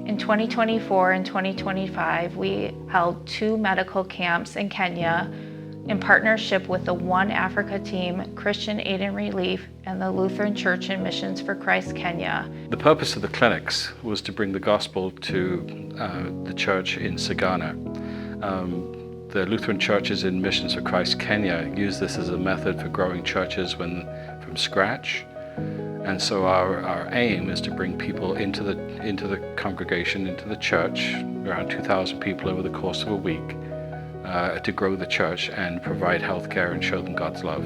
In 2024 and 2025, we held 2 medical camps in Kenya in partnership with the One Africa team, Christian Aid and Relief, and the Lutheran Church and Missions for Christ Kenya. The purpose of the clinics was to bring the gospel to the church in Sagana. The Lutheran churches in Missions for Christ Kenya use this as a method for growing churches from scratch. And so our aim is to bring people into the congregation, into the church, around 2,000 people over the course of a week, to grow the church and provide health care and show them God's love.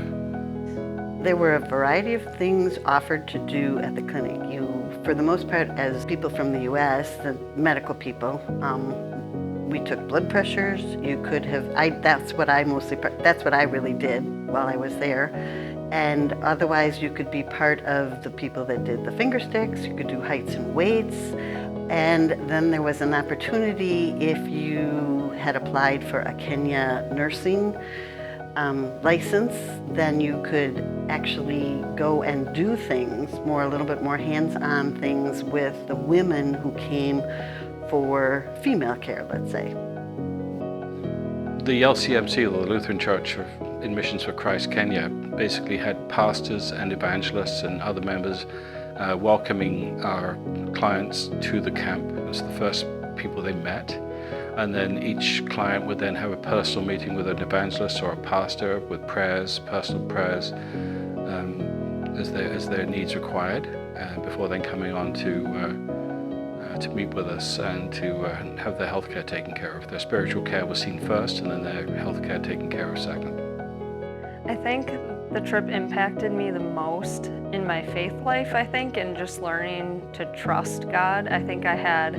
There were a variety of things offered to do at the clinic. For the most part, as people from the U.S., the medical people, we took blood pressures. You could have, that's what I really did while I was there. And otherwise, you could be part of the people that did the finger sticks. You could do heights and weights. And then there was an opportunity, if you had applied for a Kenya nursing license, then you could actually go and do things, a little bit more hands-on things with the women who came for female care, let's say. The LCMC, or the Lutheran Church in Missions for Christ Kenya, basically had pastors and evangelists and other members welcoming our clients to the camp. It was the first people they met. And then each client would then have a personal meeting with an evangelist or a pastor with prayers, personal prayers, as their needs required, before then coming on to meet with us and to have their health care taken care of. Their spiritual care was seen first, and then their health care taken care of second. I think the trip impacted me the most in my faith life, and just learning to trust God. I think I had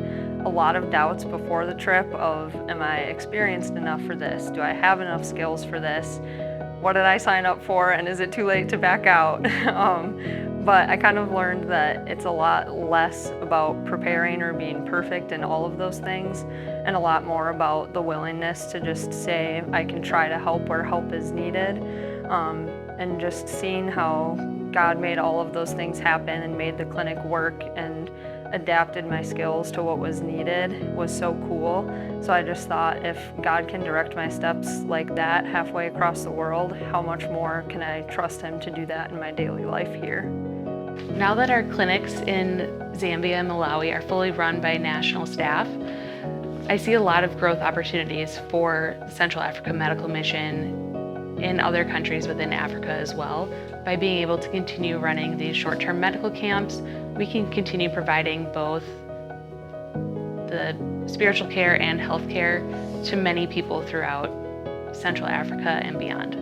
a lot of doubts before the trip of, am I experienced enough for this? Do I have enough skills for this? What did I sign up for, and is it too late to back out? But I kind of learned that it's a lot less about preparing or being perfect in all of those things, and a lot more about the willingness to just say, I can try to help where help is needed. And just seeing how God made all of those things happen and made the clinic work and adapted my skills to what was needed was so cool. So I just thought, if God can direct my steps like that halfway across the world, how much more can I trust Him to do that in my daily life here? Now that our clinics in Zambia and Malawi are fully run by national staff, I see a lot of growth opportunities for the Central Africa Medical Mission in other countries within Africa as well. By being able to continue running these short-term medical camps, we can continue providing both the spiritual care and health care to many people throughout Central Africa and beyond.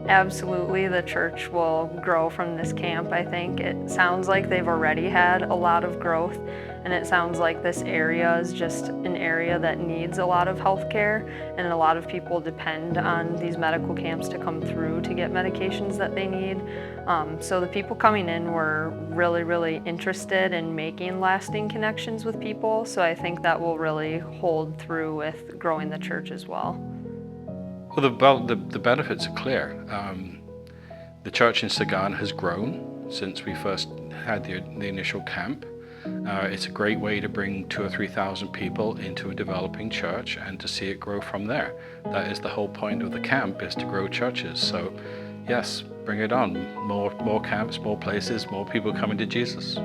Absolutely, the church will grow from this camp, I think. It sounds like they've already had a lot of growth, and it sounds like this area is just an area that needs a lot of health care, and a lot of people depend on these medical camps to come through to get medications that they need. So the people coming in were really, really interested in making lasting connections with people, so I think that will really hold through with growing the church as well. Well, the benefits are clear. The church in Sagana has grown since we first had the initial camp. It's a great way to bring 2,000 or 3,000 people into a developing church and to see it grow from there. That is the whole point of the camp, is to grow churches. So yes, bring it on. More camps, more places, more people coming to Jesus.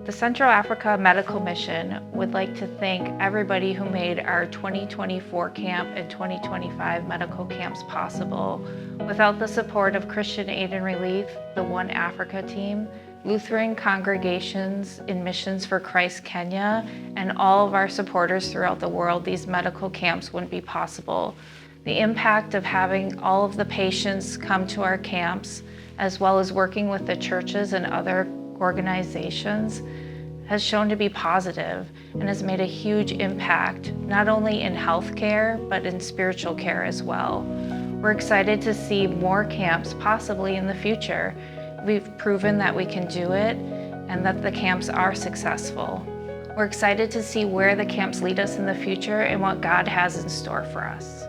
The Central Africa Medical Mission would like to thank everybody who made our 2024 camp and 2025 medical camps possible. Without the support of Christian Aid and Relief, the One Africa team, Lutheran Congregations in Missions for Christ Kenya, and all of our supporters throughout the world, these medical camps wouldn't be possible. The impact of having all of the patients come to our camps, as well as working with the churches and other organizations, has shown to be positive and has made a huge impact, not only in healthcare, but in spiritual care as well. We're excited to see more camps possibly in the future. We've proven that we can do it and that the camps are successful. We're excited to see where the camps lead us in the future and what God has in store for us.